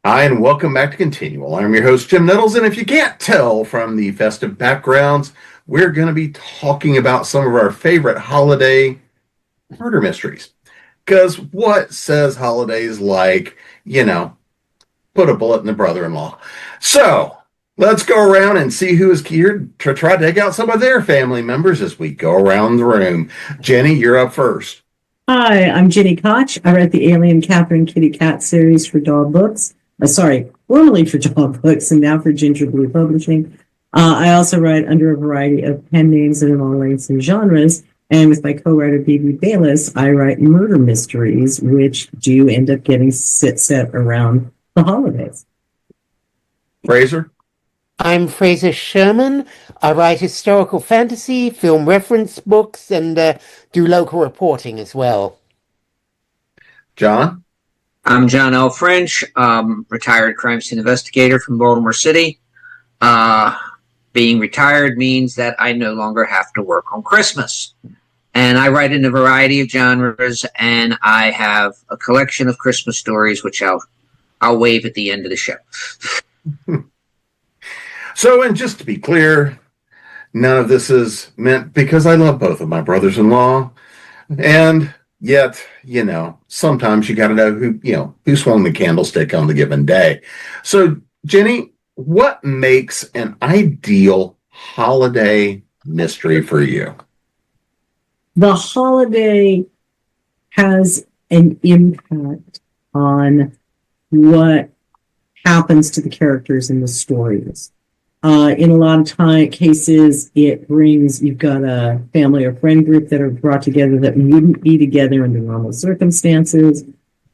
Hi, and welcome back to Continual. I'm your host, Jim Nettles, and if you can't tell from the festive backgrounds, we're going to be talking about some of our favorite holiday murder mysteries. Because what says holidays like, you know, put a bullet in the brother-in-law? So, let's go around and see who is here to try to dig out some of their family members as we go around the room. Jenny, you're up first. Hi, I'm Gini Koch. I write the Alien Catherine Kitty Cat series for Dog Books. Formerly for Dog Books and now for Ginger Blue Publishing. I also write under a variety of pen names that are all lengths and genres. And with my co-writer, Bibi Bayless, I write murder mysteries, which do end up getting set around the holidays. Fraser? I'm Fraser Sherman. I write historical fantasy, film reference books, and do local reporting as well. John? I'm John L. French, retired crime scene investigator from Baltimore City. Being retired means that I no longer have to work on Christmas. And I write in a variety of genres, and I have a collection of Christmas stories, which I'll wave at the end of the show. So, and just to be clear, none of this is meant because I love both of my brothers-in-law, and yet, sometimes you got to know who swung the candlestick on the given day. So, Jenny, what makes an ideal holiday mystery for you? The holiday has an impact on what happens to the characters in the stories. In a lot of cases, you've got a family or friend group that are brought together that wouldn't be together under normal circumstances.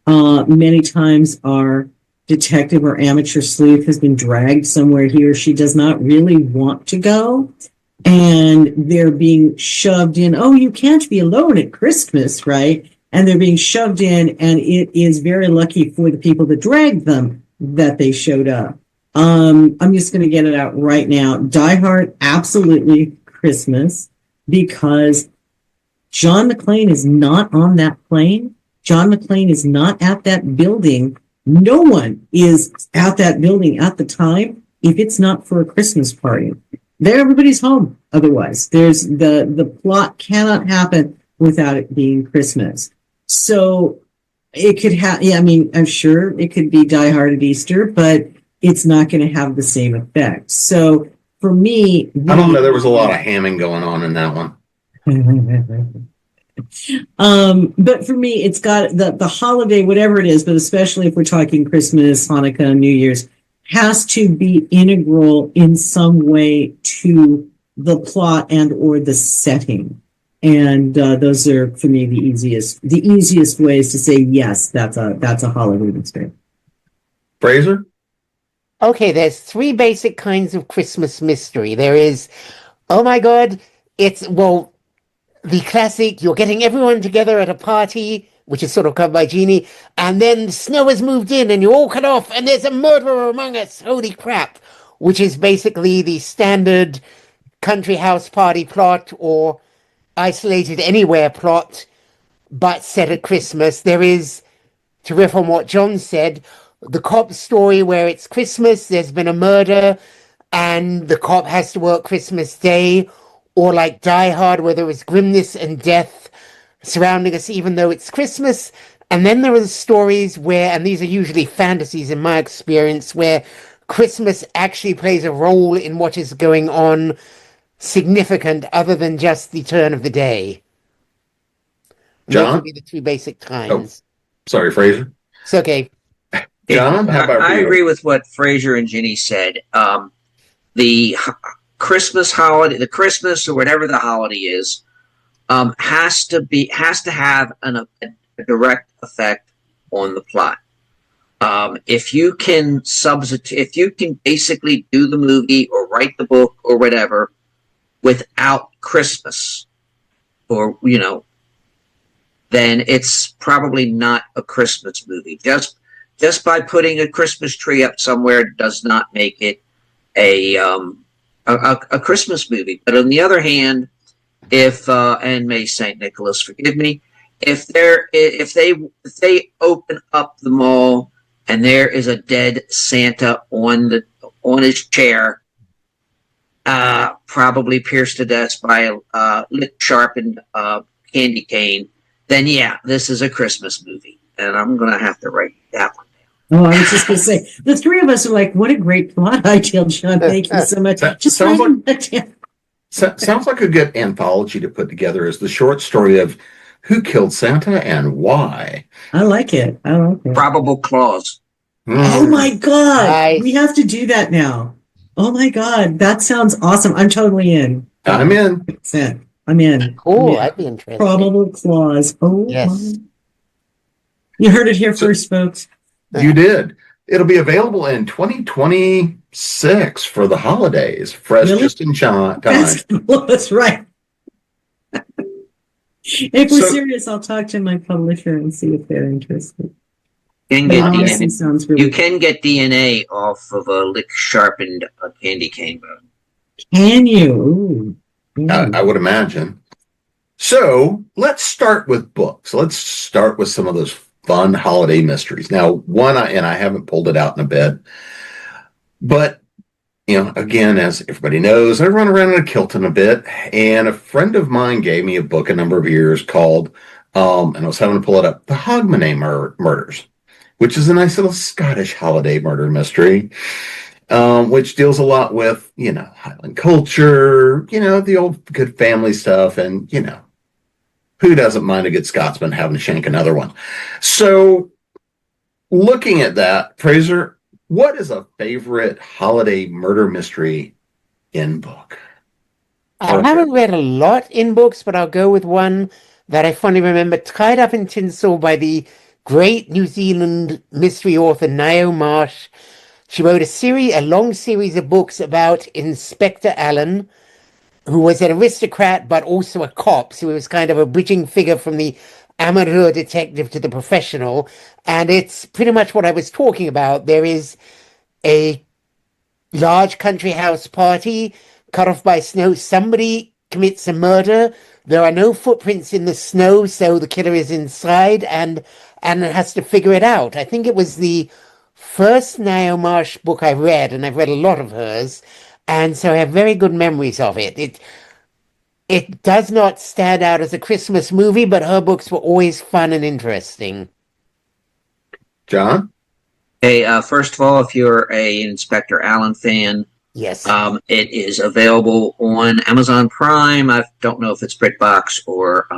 Many times our detective or amateur sleuth has been dragged somewhere he or she does not really want to go. And they're being shoved in. Oh, you can't be alone at Christmas, right? And they're being shoved in, and it is very lucky for the people that dragged them that they showed up. I'm just going to get it out right now. Die Hard, absolutely Christmas, because John McClane is not on that plane. John McClane is not at that building. No one is at that building at the time if it's not for a Christmas party. Everybody's home. Otherwise, there's the plot cannot happen without it being Christmas. So it could have. Yeah, I mean, I'm sure it could be Die Hard at Easter, but it's not going to have the same effect. So for me, I don't know. There was a lot of hamming going on in that one. But for me, it's got the holiday, whatever it is, but especially if we're talking Christmas, Hanukkah, New Year's, has to be integral in some way to the plot and or the setting. And those are, for me, the easiest ways to say yes, that's a holiday mystery. Fraser? Okay, there's three basic kinds of Christmas mystery. There is, oh my God, the classic, you're getting everyone together at a party, which is sort of covered by Genie, and then the snow has moved in and you're all cut off and there's a murderer among us, holy crap, which is basically the standard country house party plot or isolated anywhere plot, but set at Christmas. There is, to riff on what John said, the cop story where it's Christmas, there's been a murder, and the cop has to work Christmas Day, or like Die Hard, where there was grimness and death surrounding us even though it's Christmas. And then there are the stories where, and these are usually fantasies in my experience, where Christmas actually plays a role in what is going on, significant other than just the turn of the day. John? Those would be the two basic kinds. Oh, sorry, Fraser. It's okay. John, how about I you? agree with what Fraser and Ginny said. The Christmas holiday, the Christmas or whatever the holiday is, has to have a direct effect on the plot. If you can basically do the movie or write the book or whatever without Christmas, or then it's probably not a Christmas movie. Just by putting a Christmas tree up somewhere does not make it a Christmas movie. But on the other hand, if and may Saint Nicholas forgive me, if they open up the mall and there is a dead Santa on his chair, probably pierced to death by a sharpened candy cane, then yeah, this is a Christmas movie, and I'm gonna have to write that one. Oh, I was just going to say, the three of us are like, what a great plot idea, John. Thank you so much. Just sounds writing that down. Sounds like a good anthology to put together as the short story of who killed Santa and why. I like it. I like it. Probable cause. Oh my God. Nice. We have to do that now. Oh my God. That sounds awesome. I'm totally in. I'm in. I'm in. Cool, I'm in. I'd be interested. Probable clause. Oh, Yes. my. You heard it here first, folks. You did. It'll be available in 2026 for the holidays. Fresh Really? just in time. That's right. If we're serious, I'll talk to my publisher and see if they're interested. You can It get honestly DNA. sounds really You can get DNA off of a lick sharpened candy cane bone. Can you? Ooh. I would imagine. So let's start with books. Let's start with some of those fun holiday mysteries. Now, and I haven't pulled it out in a bit, but again, as everybody knows, I run around in a kilton a bit, and a friend of mine gave me a book a number of years called, and I was having to pull it up, The Hogmanay Murders, which is a nice little Scottish holiday murder mystery, which deals a lot with, Highland culture, the old good family stuff, and, who doesn't mind a good Scotsman having to shank another one? So, looking at that, Fraser, what is a favorite holiday murder mystery in book? I haven't read a lot in books, but I'll go with one that I fondly remember, tied up in tinsel by the great New Zealand mystery author Ngaio Marsh. She wrote a long series of books about Inspector Allen, who was an aristocrat but also a cop, so he was kind of a bridging figure from the amateur detective to the professional, and it's pretty much what I was talking about. There is a large country house party cut off by snow. Somebody commits a murder. There are no footprints in the snow, so the killer is inside, and has to figure it out. I think it was the first Ngaio Marsh book I read, and I've read a lot of hers, and so I have very good memories of it. It does not stand out as a Christmas movie, but her books were always fun and interesting. John? Hey, first of all, if you're a Inspector Allen fan, Yes. it is available on Amazon Prime. I don't know if it's BritBox or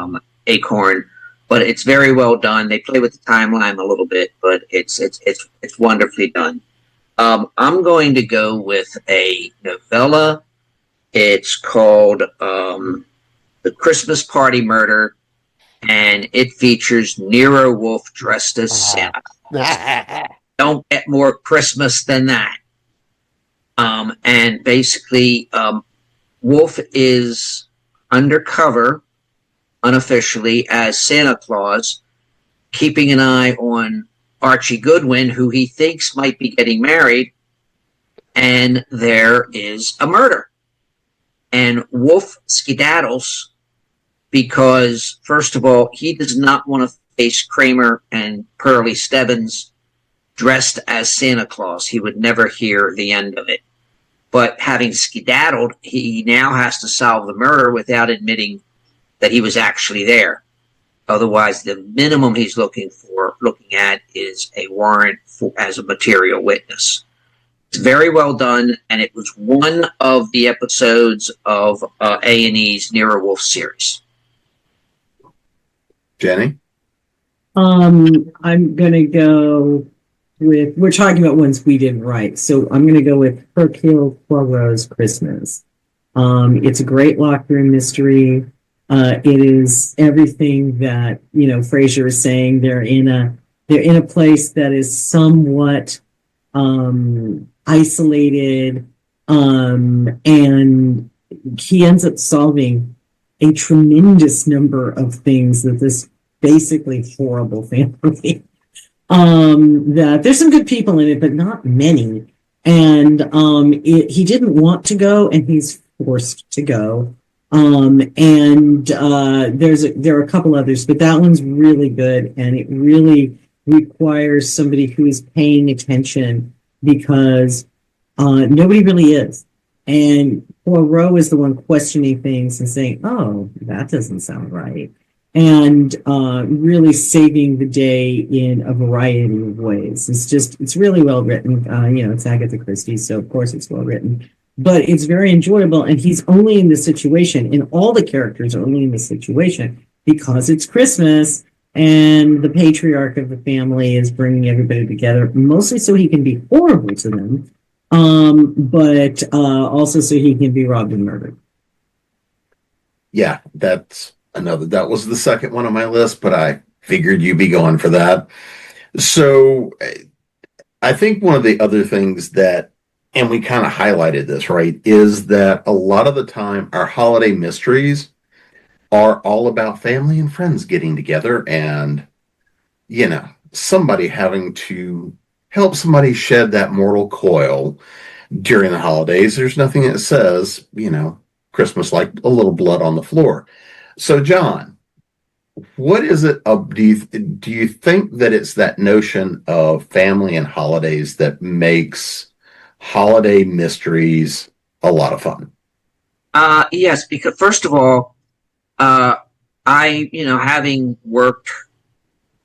Acorn, but it's very well done. They play with the timeline a little bit, but it's wonderfully done. I'm going to go with a novella. It's called The Christmas Party Murder, and it features Nero Wolfe dressed as Santa. Don't get more Christmas than that. And basically, Wolfe is undercover, unofficially, as Santa Claus, keeping an eye on Archie Goodwin, who he thinks might be getting married, and there is a murder. And Wolfe skedaddles because, first of all, he does not want to face Kramer and Pearlie Stebbins dressed as Santa Claus. He would never hear the end of it. But having skedaddled, he now has to solve the murder without admitting that he was actually there. Otherwise, the minimum he's looking at is a warrant as a material witness. It's very well done, and it was one of the episodes of A&E's Nero Wolfe series. Jenny? I'm gonna go with, we're talking about ones we didn't write, so I'm gonna go with Hercule Poirot's Christmas. It's a great locked room mystery. It is everything that Fraser is saying. They're in a place that is somewhat isolated, and he ends up solving a tremendous number of things that this basically horrible family. That there's some good people in it, but not many. And he didn't want to go, and he's forced to go. And there are a couple others, but that one's really good, and it really requires somebody who is paying attention, because nobody really is. And Poirot is the one questioning things and saying, oh, that doesn't sound right. And really saving the day in a variety of ways. It's really well written. It's Agatha Christie, so of course it's well written. But it's very enjoyable, and he's only in this situation, and all the characters are only in this situation because it's Christmas, and the patriarch of the family is bringing everybody together, mostly so he can be horrible to them, but also so he can be robbed and murdered. Yeah, that was the second one on my list, but I figured you'd be going for that. So I think one of the other things that, and we kind of highlighted this, right, is that a lot of the time our holiday mysteries are all about family and friends getting together and, somebody having to help somebody shed that mortal coil during the holidays. There's nothing that says, Christmas like a little blood on the floor. So, John, what is it? Do you think that it's that notion of family and holidays that makes holiday mysteries a lot of fun? Yes, because first of all, having worked,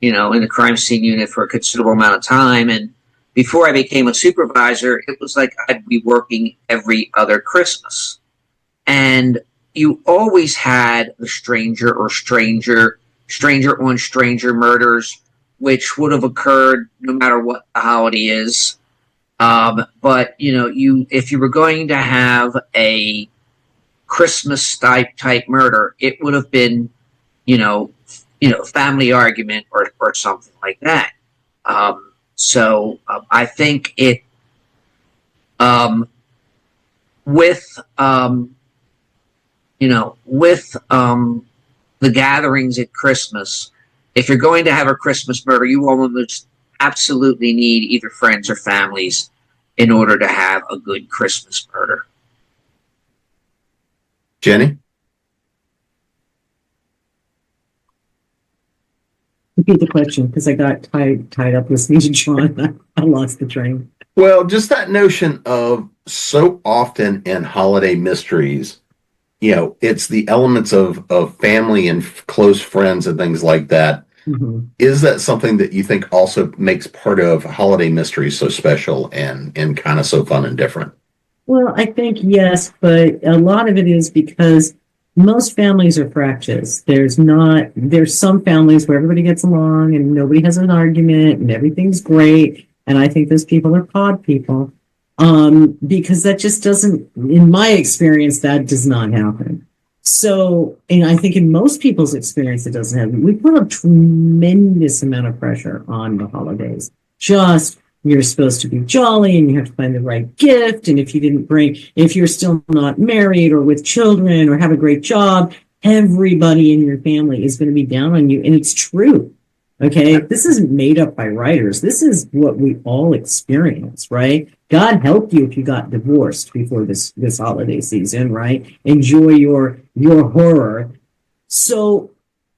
in the crime scene unit for a considerable amount of time, and before I became a supervisor, it was like I'd be working every other Christmas. And you always had the stranger on stranger murders, which would have occurred no matter what the holiday is. But if you were going to have a Christmas type murder, it would have been, family argument or something like that. So I think it, with the gatherings at Christmas, if you're going to have a Christmas murder, you almost absolutely need either friends or families in order to have a good Christmas murder. Jenny? Repeat the question, because I got tied up listening to John. I lost the train. Well, just that notion of so often in holiday mysteries, it's the elements of family and close friends and things like that. Mm-hmm. Is that something that you think also makes part of holiday mysteries so special and kind of so fun and different? Well, I think yes, but a lot of it is because most families are fractious. There's some families where everybody gets along and nobody has an argument and everything's great. And I think those people are pod people. Because that just doesn't, in my experience, that does not happen. So, and I think in most people's experience, it doesn't happen. We put a tremendous amount of pressure on the holidays. You're supposed to be jolly and you have to find the right gift. And if you're still not married or with children or have a great job, everybody in your family is going to be down on you. And it's true. Okay. This isn't made up by writers. This is what we all experience, right? God help you if you got divorced before this holiday season, right? Enjoy your horror. So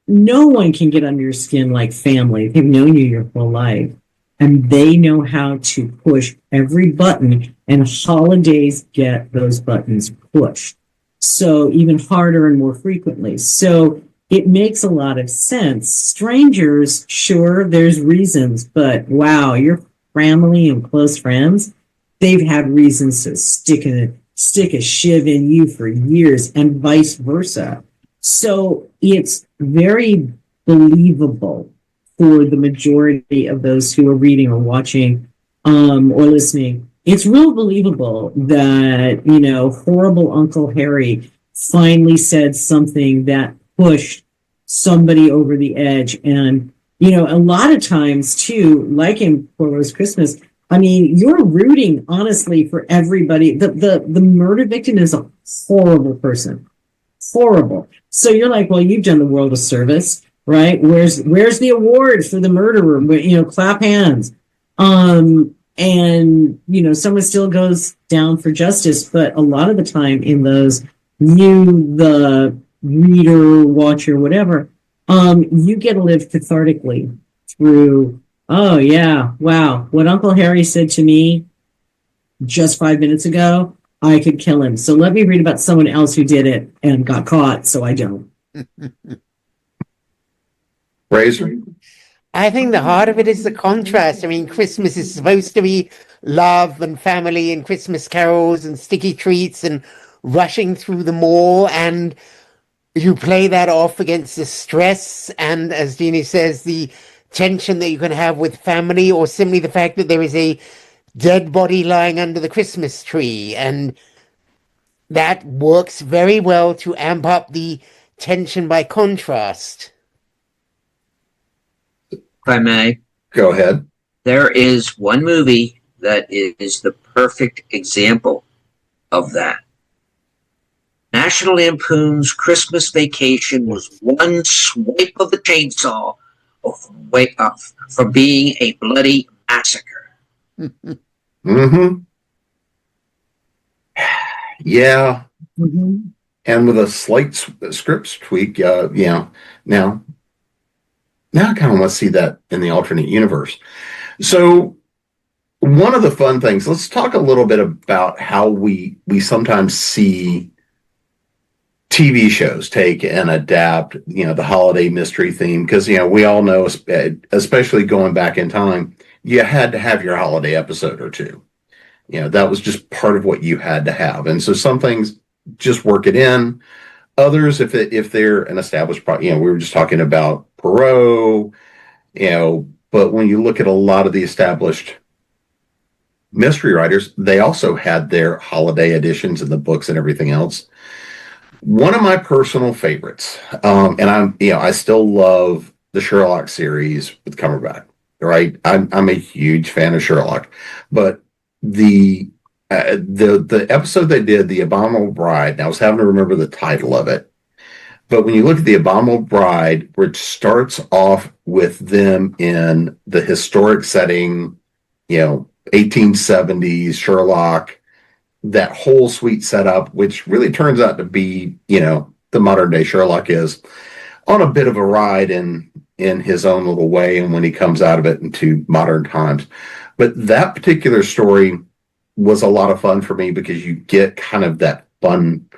no one can get under your skin like family. They've known you your whole life. And they know how to push every button, and holidays get those buttons pushed. So even harder and more frequently. So it makes a lot of sense. Strangers, sure, there's reasons, but wow, your family and close friends, they've had reasons to stick a shiv in you for years, and vice versa. So it's very believable for the majority of those who are reading or watching or listening. It's real believable that, horrible Uncle Harry finally said something that pushed somebody over the edge. And, a lot of times too, like in Poirot's Christmas, you're rooting honestly for everybody. The murder victim is a horrible person. Horrible. So you're like, well, you've done the world a service. Right? Where's the award for the murderer? Clap hands. And, someone still goes down for justice. But a lot of the time in those, the reader, watcher, whatever, you get to live cathartically through Oh, yeah. Wow. What Uncle Harry said to me just 5 minutes ago, I could kill him. So let me read about someone else who did it and got caught, so I don't. Fraser? I think the heart of it is the contrast. I mean, Christmas is supposed to be love and family and Christmas carols and sticky treats and rushing through the mall, and you play that off against the stress and, as Jeannie says, the tension that you can have with family, or simply the fact that there is a dead body lying under the Christmas tree. And that works very well to amp up the tension by contrast. If I may, Go ahead. there is one movie that is the perfect example of that. National Lampoon's Christmas Vacation was one swipe of the chainsaw from being a bloody massacre. Mm-hmm. Yeah. Mm-hmm. And with a slight script tweak, yeah. Now I kind of want to see that in the alternate universe. So one of the fun things, let's talk a little bit about how we sometimes see TV shows take and adapt, the holiday mystery theme, because, we all know, especially going back in time, you had to have your holiday episode or two. That was just part of what you had to have. And so some things just work it in. Others, if they're an established product, we were just talking about Perot, but when you look at a lot of the established mystery writers, they also had their holiday editions in the books and everything else. One of my personal favorites, and I still love the Sherlock series with Cumberbatch, right? I'm a huge fan of Sherlock, but the episode they did, The Abominable Bride, and I was having to remember the title of it, but when you look at The Abominable Bride, which starts off with them in the historic setting, 1870s Sherlock, that whole sweet setup, which really turns out to be, the modern day Sherlock is on a bit of a ride in his own little way, and when he comes out of it into modern times. But that particular story was a lot of fun for me because you get kind of that fun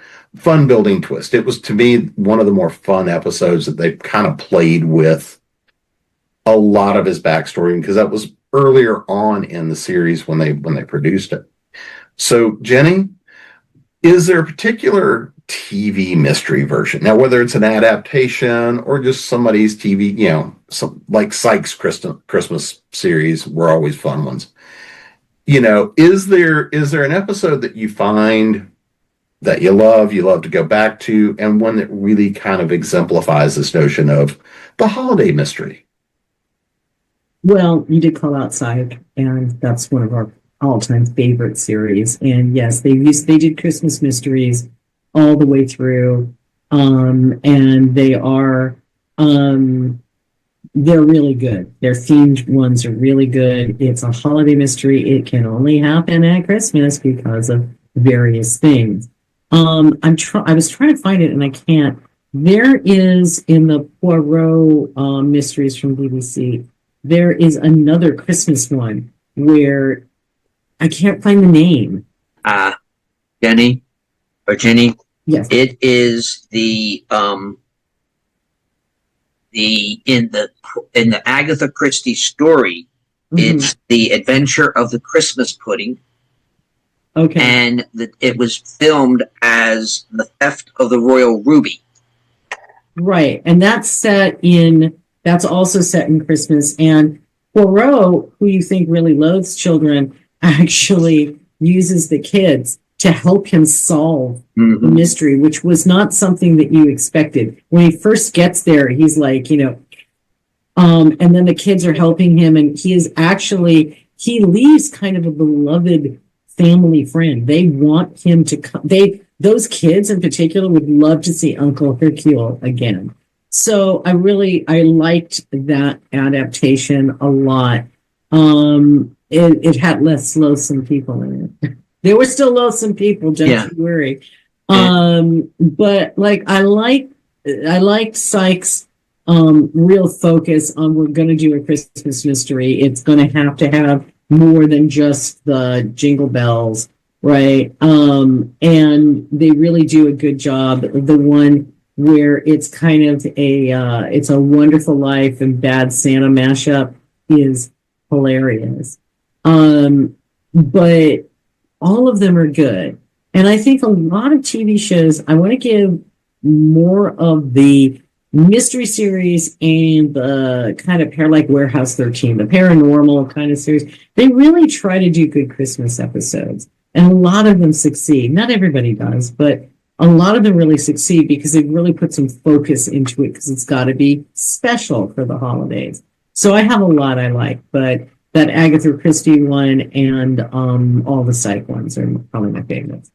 building twist. It was, to me, one of the more fun episodes that they kind of played with a lot of his backstory, because that was earlier on in the series when they produced it. So, Jenny, is there a particular TV mystery version? Now, whether it's an adaptation or just somebody's TV, like Sykes' Christmas series were always fun ones. Is there an episode that you find that you love to go back to, and one that really kind of exemplifies this notion of the holiday mystery? Well, you did call out Psych, and that's one of our all-time favorite series. And yes, they did Christmas mysteries all the way through, and they are they're really good. Their themed ones are really good. It's a holiday mystery. It can only happen at Christmas because of various things. I was trying to find it and I can't. There is, in the Poirot mysteries from BBC, there is another Christmas one where I can't find the name. Jenny. Yes. It is in the Agatha Christie story, it's The Adventure of the Christmas Pudding. Okay. And it was filmed as The Theft of the Royal Ruby. Right. And that's also set in Christmas. And Poirot, who you think really loathes children, actually uses the kids to help him solve the mystery, which was not something that you expected. When he first gets there, he's like, and then the kids are helping him, and he leaves kind of a beloved family friend. They want him to come. Those kids in particular would love to see Uncle Hercule again. So I liked that adaptation a lot. It had less loathsome people in it. There were still loathsome people, don't you worry. But I liked Sykes' real focus on we're going to do a Christmas mystery. It's going to have more than just the jingle bells, right? And they really do a good job. The one where it's kind of it's a Wonderful Life and Bad Santa mashup is hilarious. But all of them are good. And I think a lot of TV shows, I want to give more of the mystery series and the kind of like Warehouse 13, the paranormal kind of series. They really try to do good Christmas episodes. And a lot of them succeed. Not everybody does, but a lot of them really succeed because they really put some focus into it because it's got to be special for the holidays. So I have a lot I like, but that Agatha Christie one and all the psych ones are probably my favorites.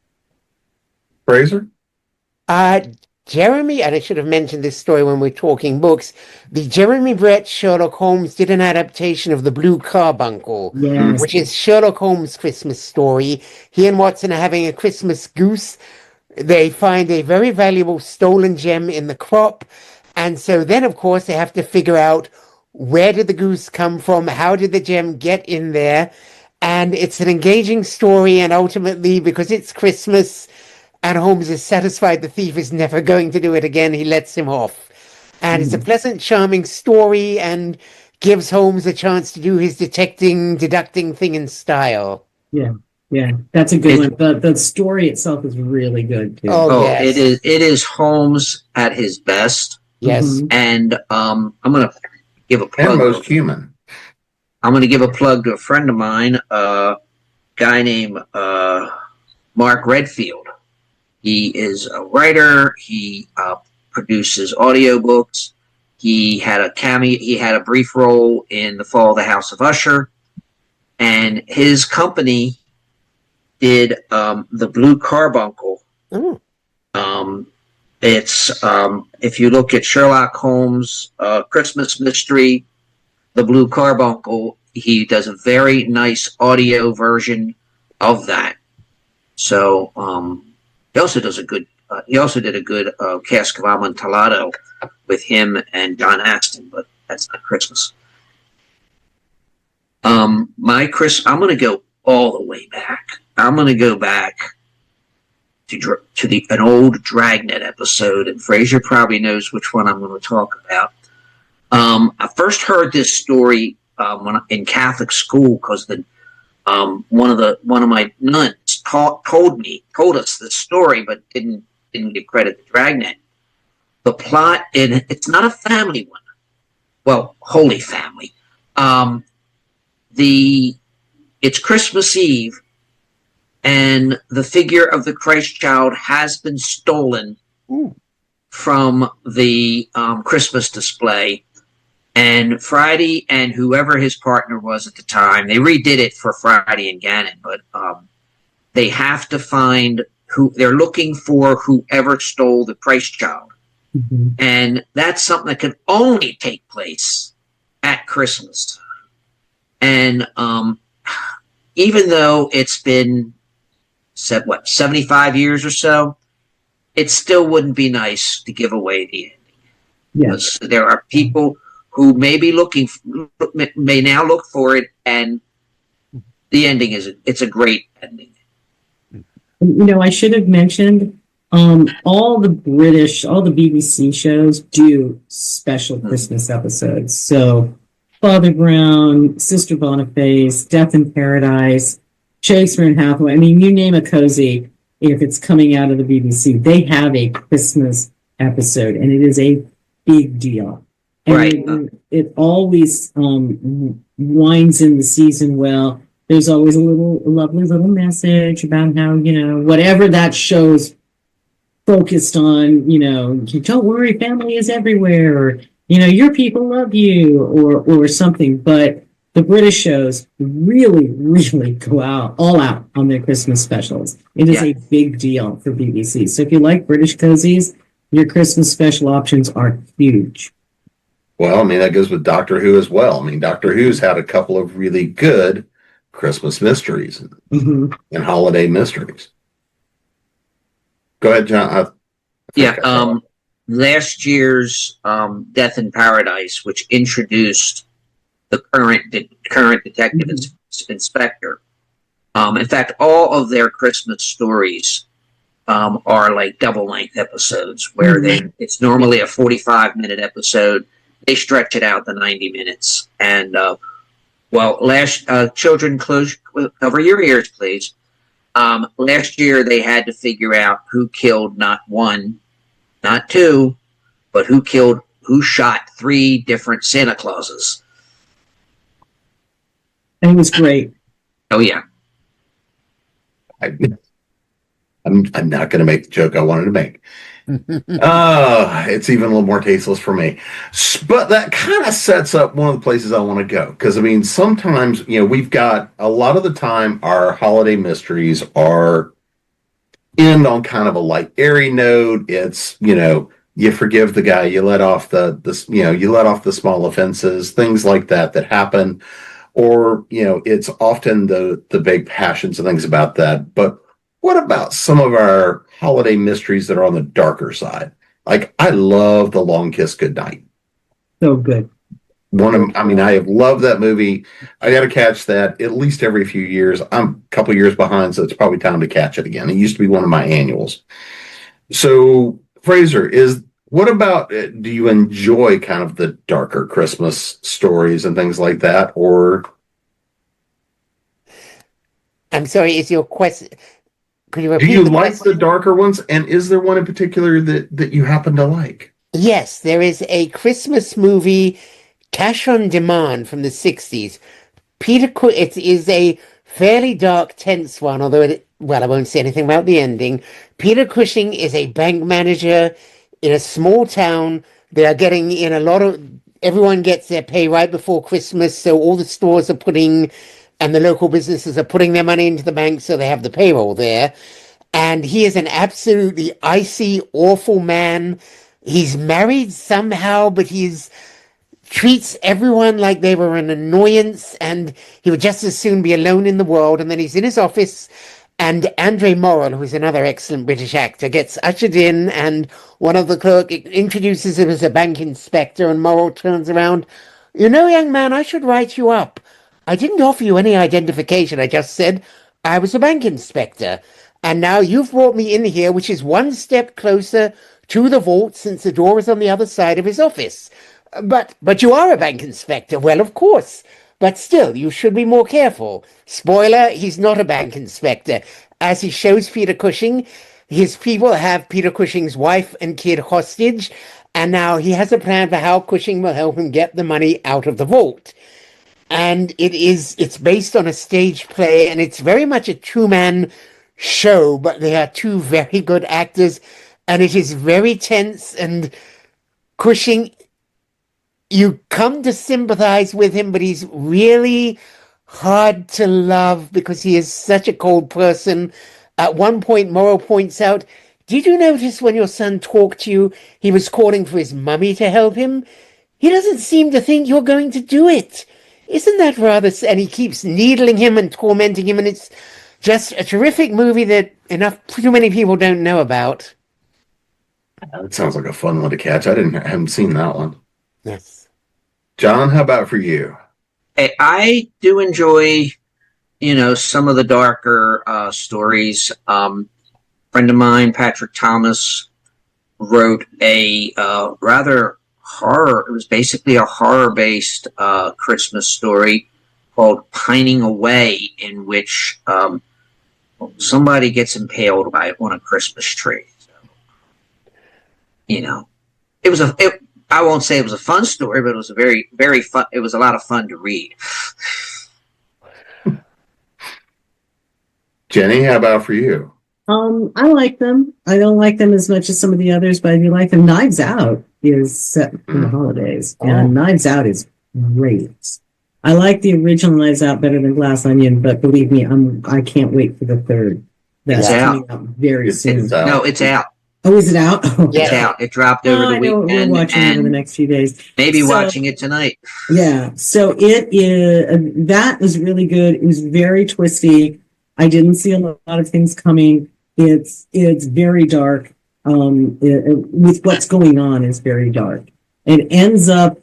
Fraser? Jeremy, and I should have mentioned this story when we're talking books, the Jeremy Brett Sherlock Holmes did an adaptation of The Blue Carbuncle, Yes. which is Sherlock Holmes' Christmas story. He and Watson are having a Christmas goose. They find a very valuable stolen gem in the crop. And so then, of course, they have to figure out where did the goose come from? How did the gem get in there? And it's an engaging story. And ultimately, because it's Christmas and Holmes is satisfied the thief is never going to do it again, he lets him off. And it's a pleasant, charming story and gives Holmes a chance to do his deducting thing in style. Yeah. Yeah, that's a good one. The story itself is really good too. Oh, yes. It is Holmes at his best. Yes. Mhm. And I'm gonna give a plug. And most human. I'm gonna give a plug to a friend of mine, a guy named Mark Redfield. He is a writer. He produces audiobooks. He had a cameo. He had a brief role in The Fall of the House of Usher, and his company did The Blue Carbuncle. Oh. It's if you look at Sherlock Holmes' Christmas Mystery, The Blue Carbuncle, he does a very nice audio version of that. So he also does a good. He also did a good Cask of Amontillado with him and John Aston, but that's not Christmas. I'm going to go all the way back. I'm going to go back to an old Dragnet episode, and Fraser probably knows which one I'm going to talk about. I first heard this story in Catholic school because one of my nuns told us this story, but didn't give credit to Dragnet. The plot, and it's not a family one. Well, Holy Family. It's Christmas Eve, and the figure of the Christ child has been stolen from the Christmas display. And Friday and whoever his partner was at the time, they redid it for Friday and Gannon, but they have to find they're looking for whoever stole the Christ child. Mm-hmm. And that's something that can only take place at Christmas time. And even though it's been 75 years or so, it still wouldn't be nice to give away the ending. Yes. There are people who may now look for it, and the ending it's a great ending. I should have mentioned all the BBC shows do special Christmas episodes. So Father Brown, Sister Boniface, Death in Paradise, Shakespeare and Hathaway. I mean, you name a cozy, if it's coming out of the BBC, they have a Christmas episode, and it is a big deal. And Right. It always winds in the season well. There's always a lovely little message about how, whatever that show's focused on, don't worry, family is everywhere, or, your people love you, or something. But the British shows really, really go all out on their Christmas specials. It is a big deal for BBC. So if you like British cozies, your Christmas special options are huge. Well, I mean, that goes with Doctor Who as well. I mean, Doctor Who's had a couple of really good Christmas mysteries and holiday mysteries. Go ahead, John. last year's Death in Paradise, which introduced the current detective inspector. In fact, all of their Christmas stories are like double length episodes where it's normally a 45-minute episode. They stretch it out to 90 minutes. And children, cover your ears, please. Last year they had to figure out who killed not one, not two, but who shot 3 different Santa Clauses. And it was great. Oh yeah. I'm not going to make the joke I wanted to make. It's even a little more tasteless for me. But that kind of sets up one of the places I want to go. Because, I mean, sometimes, we've got a lot of the time our holiday mysteries are end on kind of a light, airy note. It's, you forgive the guy, you let off you let off the small offenses, things like that happen. Or, it's often the big passions and things about that. But what about some of our holiday mysteries that are on the darker side? Like, I love The Long Kiss Goodnight. So good. I have loved that movie. I got to catch that at least every few years. I'm a couple years behind, so it's probably time to catch it again. It used to be one of my annuals. So, Fraser, what about, do you enjoy kind of the darker Christmas stories and things like that? Or? I'm sorry, is your question... Could you repeat do you like the darker ones? And is there one in particular that you happen to like? Yes, there is a Christmas movie, Cash on Demand from the 60s. It is a fairly dark, tense one, although I won't say anything about the ending. Peter Cushing is a bank manager in a small town. They are getting in everyone gets their pay right before Christmas, so all the stores are and the local businesses are putting their money into the bank, so they have the payroll there. And he is an absolutely icy, awful man. He's married somehow, but treats everyone like they were an annoyance, and he would just as soon be alone in the world. And then he's in his office, and Andre Morrell, who's another excellent British actor, gets ushered in, and one of the clerks introduces him as a bank inspector, and Morrell turns around. Young man, I should write you up. I didn't offer you any identification. I just said I was a bank inspector. And now you've brought me in here, which is one step closer to the vault since the door is on the other side of his office. But you are a bank inspector. Well, of course. But still, you should be more careful. Spoiler, he's not a bank inspector. As he shows Peter Cushing, his people have Peter Cushing's wife and kid hostage. And now he has a plan for how Cushing will help him get the money out of the vault. And it's based on a stage play, and it's very much a two-man show, but they are two very good actors, and it is very tense, and Cushing, you come to sympathize with him, but he's really hard to love because he is such a cold person. At one point, Morrow points out, did you notice when your son talked to you, he was calling for his mummy to help him? He doesn't seem to think you're going to do it. Isn't that rather... And he keeps needling him and tormenting him, and it's just a terrific movie that too many people don't know about. That sounds like a fun one to catch. I haven't seen that one. Yes. John, how about for you? I do enjoy, some of the darker stories. Friend of mine, Patrick Thomas, wrote a rather horror. It was basically a horror-based Christmas story called Pining Away, in which somebody gets impaled on a Christmas tree. So, it was I won't say it was a fun story, but it was a very, very fun. It was a lot of fun to read. Jenny, how about for you? I like them. I don't like them as much as some of the others, but I do like them. Knives Out is set in the holidays, and Knives Out is great. I like the original Knives Out better than Glass Onion, but believe me, I can't wait for the third. That's coming out very soon. No, it's out. Oh, is it out? Oh, it's out. It dropped over the weekend. We're watching it over the next few days. Maybe watching it tonight. Yeah. So it is. That was really good. It was very twisty. I didn't see a lot of things coming. It's very dark. with what's going on is very dark. It ends up,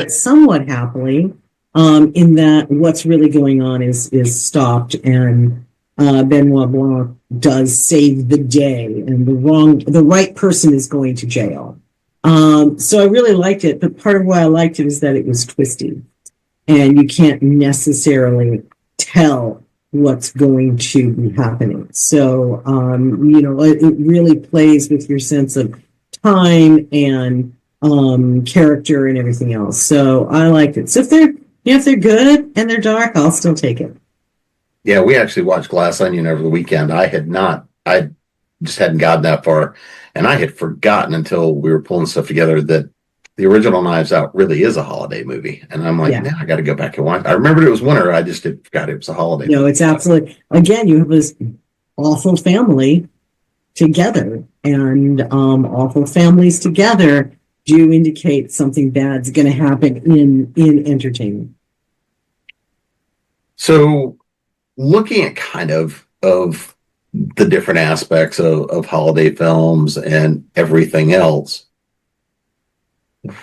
somewhat happily, in that what's really going on is stopped, and Benoit Blanc does save the day, and the right person is going to jail. So I really liked it, but part of why I liked it is that it was twisty, and you can't necessarily tell what's going to be happening. So, it really plays with your sense of time and character and everything else. So I liked it. So if they're good and they're dark, I'll still take it. Yeah, we actually watched Glass Onion over the weekend. I just hadn't gotten that far, and I had forgotten until we were pulling stuff together that the original Knives Out really is a holiday movie. And I'm like, Yeah. now I got to go back and watch. I remembered it was winter. I just forgot it was a holiday No, movie. it's absolutely, again, you have this awful family together, and awful families together do indicate something bad's going to happen in entertainment. So looking at kind of the different aspects of holiday films and everything else,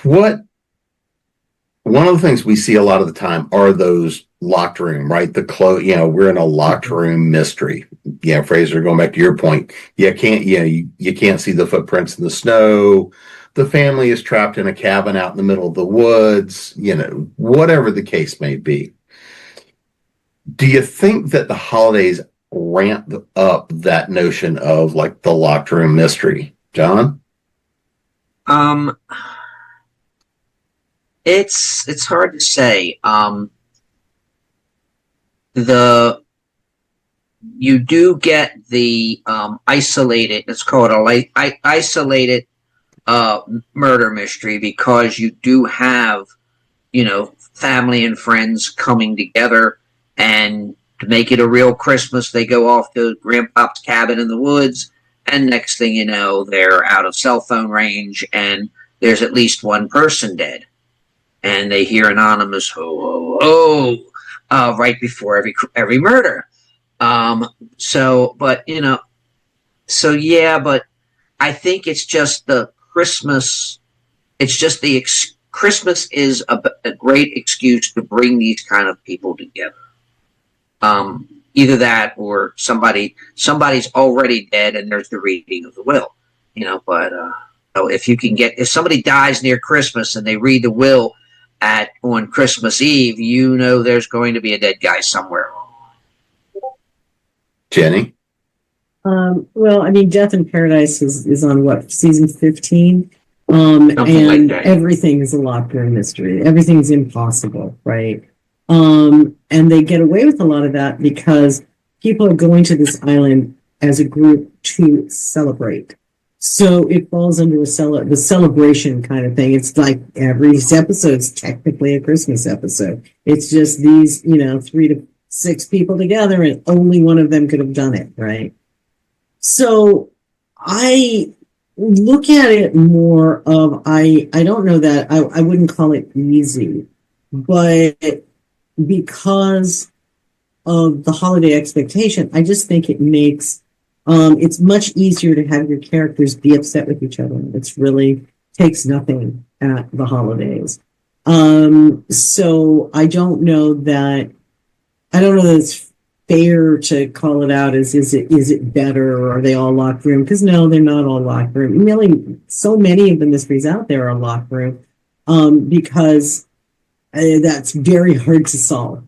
one of the things we see a lot of the time are those locked room, right? We're in a locked room mystery. Yeah, Fraser, going back to your point, you can't see the footprints in the snow. The family is trapped in a cabin out in the middle of the woods, whatever the case may be. Do you think that the holidays ramp up that notion of like the locked room mystery, John? It's hard to say. You do get the isolated. Let's call it isolated murder mystery, because you do have family and friends coming together, and to make it a real Christmas, they go off to Grandpa's cabin in the woods, and next thing you know, they're out of cell phone range, and there's at least one person dead, and they hear anonymous "ho ho ho" right before every murder. But I think it's just the Christmas. It's just Christmas is a great excuse to bring these kind of people together. Either that, or somebody's already dead, and there's the reading of the will. But if somebody dies near Christmas and they read the will on Christmas Eve, there's going to be a dead guy somewhere. Jenny? Well, I mean, Death in Paradise is on what, season 15? Something like And that. everything is a locked room mystery. Everything's impossible, right? And they get away with a lot of that because people are going to this island as a group to celebrate. So it falls under the celebration kind of thing. It's like every episode's technically a Christmas episode. It's just these, 3 to 6 people together, and only one of them could have done it, right? So I look at it more of, I don't know that I wouldn't call it easy, but because of the holiday expectation, I just think it makes it's much easier to have your characters be upset with each other. It's really takes nothing at the holidays. So I don't know that it's fair to call it out as is it better, or are they all locked room? Because no, they're not all locked room. Really, so many of the mysteries out there are locked room because that's very hard to solve.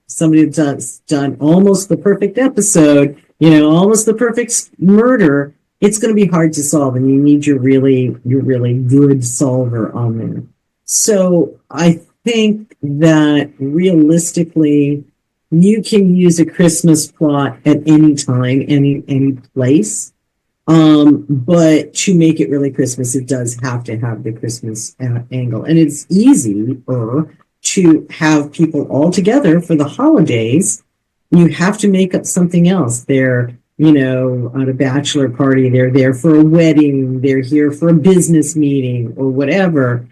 Somebody that's done almost the perfect episode, almost the perfect murder, it's going to be hard to solve, and you need your really good solver on there. So I think that realistically, you can use a Christmas plot at any time, any place. But to make it really Christmas, it does have to have the Christmas angle. And it's easier to have people all together for the holidays. You have to make up something else. They're, at a bachelor party, they're there for a wedding, they're here for a business meeting or whatever.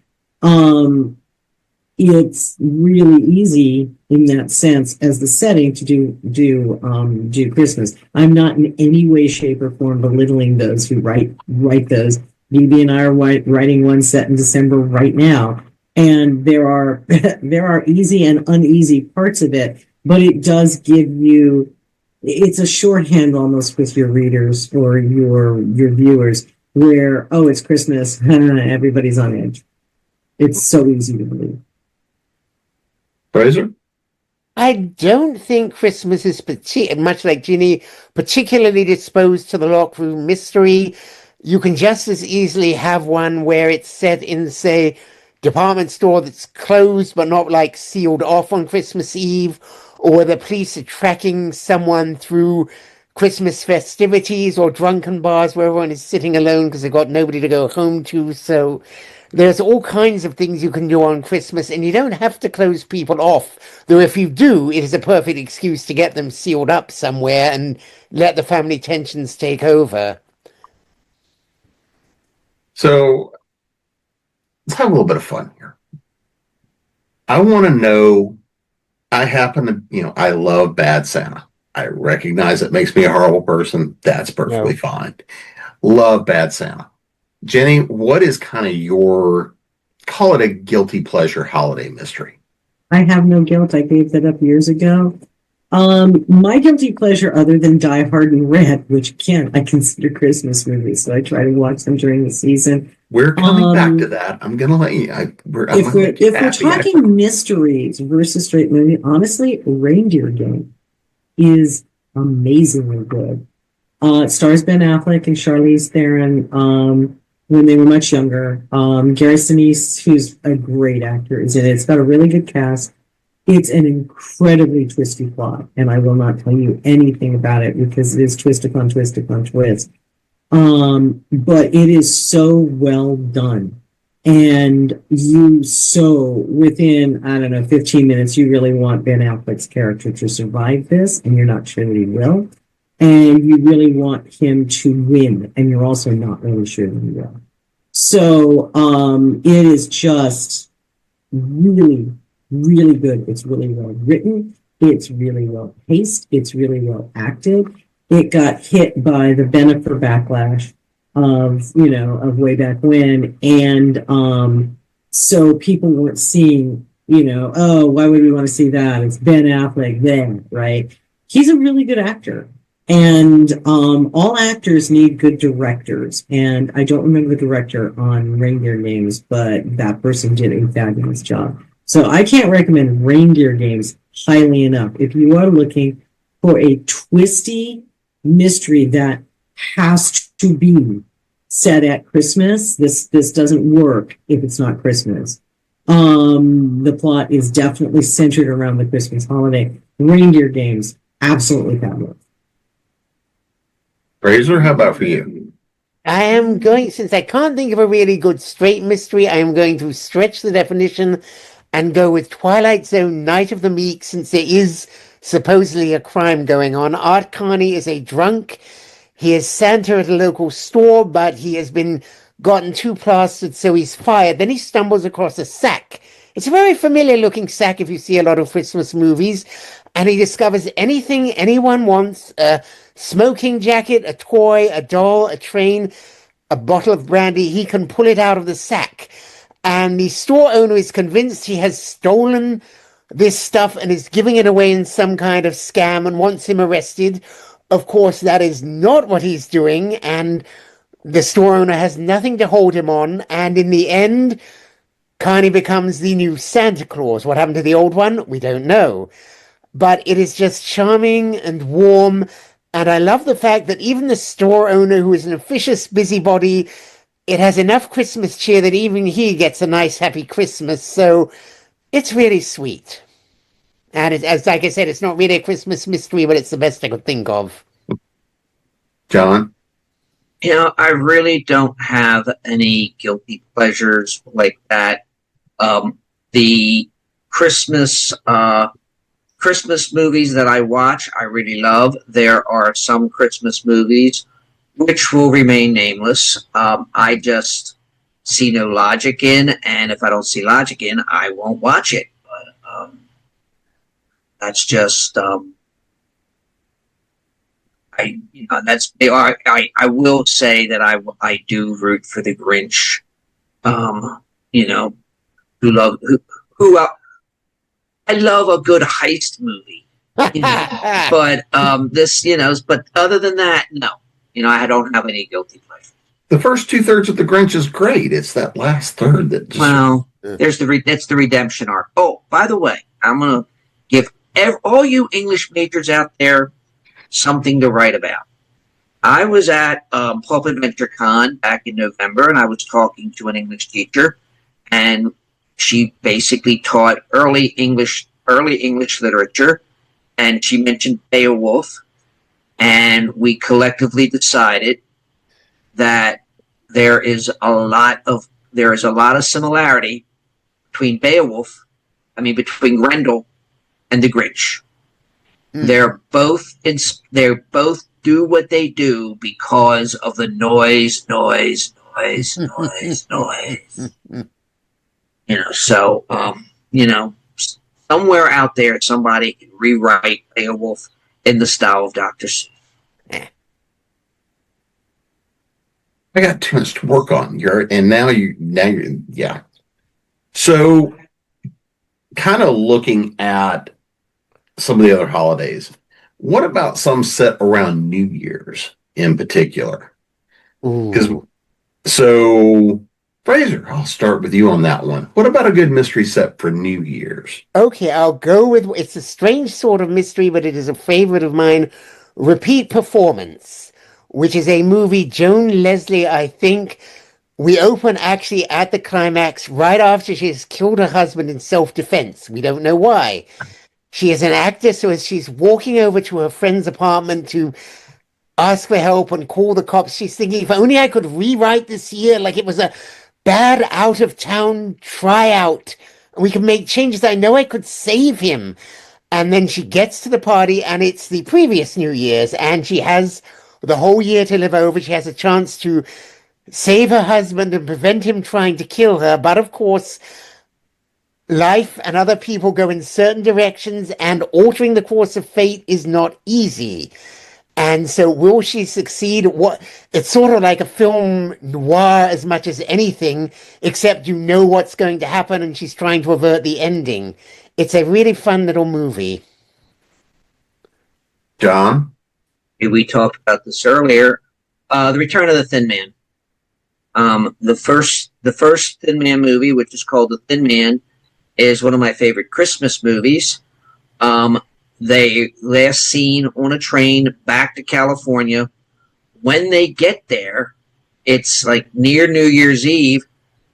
it's really easy in that sense as the setting to do Christmas. I'm not in any way, shape, or form belittling those who write those. Bibi and I are writing one set in December right now, and there are there are easy and uneasy parts of it, but it does give you, it's a shorthand almost with your readers or your viewers, where, oh, it's Christmas, everybody's on edge. It's so easy to believe. Fraser? I don't think Christmas is much like Ginny, particularly disposed to the lockroom mystery. You can just as easily have one where it's set in, say, department store that's closed but not like sealed off on Christmas Eve, or the police are tracking someone through Christmas festivities, or drunken bars where everyone is sitting alone because they've got nobody to go home to. So there's all kinds of things you can do on Christmas, and you don't have to close people off. Though if you do, it is a perfect excuse to get them sealed up somewhere and let the family tensions take over. So let's have a little bit of fun here. I want to know, I happen to, I love Bad Santa. I recognize it makes me a horrible person. That's perfectly fine. Love Bad Santa. Jenny, what is kind of your, call it a guilty pleasure holiday mystery? I have no guilt. I gave that up years ago. My guilty pleasure, other than Die Hard and Red, which again I consider Christmas movies, so I try to watch them during the season. We're coming back to that. I'm gonna let you. If we're talking mysteries versus straight movie, honestly, Reindeer Game is amazingly good. It stars Ben Affleck and Charlize Theron when they were much younger. Gary Sinise, who's a great actor, is in it. It's got a really good cast. It's an incredibly twisty plot, and I will not tell you anything about it because it is twist upon twist upon twist. But it is so well done. And within, I don't know, 15 minutes, you really want Ben Affleck's character to survive this, and you're not sure that he will. And you really want him to win, and you're also not really sure that he will. So it is just really, really good. It's really well written. It's really well paced. It's really well acted. It got hit by the Bennifer backlash of way back when. And so people weren't seeing, oh, why would we want to see that? It's Ben Affleck then, right? He's a really good actor. And all actors need good directors. And I don't remember the director on Reindeer Games, but that person did a fabulous job. So I can't recommend Reindeer Games highly enough. If you are looking for a twisty mystery that has to be set at Christmas, this doesn't work if it's not Christmas. The plot is definitely centered around the Christmas holiday. Reindeer Games, absolutely fabulous. Fraser, how about for you? I am going, since I can't think of a really good straight mystery, I am going to stretch the definition and go with Twilight Zone Night of the Meek, since there is supposedly a crime going on. Art Carney is a drunk. He is Santa at a local store, but he has been gotten too plastered, so he's fired. Then he stumbles across a sack. It's a very familiar looking sack if you see a lot of Christmas movies, and he discovers anything anyone wants: a smoking jacket, a toy, a doll, a train, a bottle of brandy. He can pull it out of the sack. And the store owner is convinced he has stolen this stuff and is giving it away in some kind of scam and wants him arrested. Of course, that is not what he's doing, and the store owner has nothing to hold him on, and in the end, Carney becomes the new Santa Claus. What happened to the old one? We don't know. But it is just charming and warm, and I love the fact that even the store owner, who is an officious busybody, it has enough Christmas cheer that even he gets a nice, happy Christmas. So it's really sweet. And as like I said, it's not really a Christmas mystery, but it's the best I could think of. John? I really don't have any guilty pleasures like that. The Christmas movies that I watch, I really love. There are some Christmas movies which will remain nameless. I just see no logic in, and if I don't see logic in, I won't watch it. But that's just I will say that I do root for the Grinch. You know, who I love a good heist movie. You know, but this, but other than that, no. I don't have any guilty pleasure. The first 2/3 of the Grinch is great. It's that last third that just... Well, that's the redemption arc. Oh, by the way, I'm gonna give all you English majors out there something to write about. I was at Pulp Adventure Con back in November, and I was talking to an English teacher, and she basically taught early English literature, and she mentioned Beowulf, and we collectively decided that there is a lot of similarity between between Grendel and the Grinch. They're both do what they do because of the noise. So somewhere out there, somebody can rewrite Beowulf in the style of Dr. Seuss. I got too much to work on. Now you're yeah. So kind of looking at some of the other holidays, what about some set around New Year's in particular? So Fraser, I'll start with you on that one. What about a good mystery set for New Year's? Okay, I'll go with, it's a strange sort of mystery, but it is a favorite of mine, Repeat Performance, which is a movie, Joan Leslie, I think. We open actually at the climax right after she has killed her husband in self-defense. We don't know why. She is an actor, so as she's walking over to her friend's apartment to ask for help and call the cops, she's thinking, if only I could rewrite this year like it was a bad out-of-town tryout. We could make changes. I know I could save him. And then she gets to the party, and it's the previous New Year's, and she has the whole year to live over. She has a chance to save her husband and prevent him trying to kill her. But of course, life and other people go in certain directions, and altering the course of fate is not easy. And so will she succeed? It's sort of like a film noir as much as anything, except you know what's going to happen, and she's trying to avert the ending. It's a really fun little movie. John? We talked about this earlier. The Return of the Thin Man. The first Thin Man movie, which is called The Thin Man, is one of my favorite Christmas movies. They last seen on a train back to California. When they get there, it's like near New Year's Eve,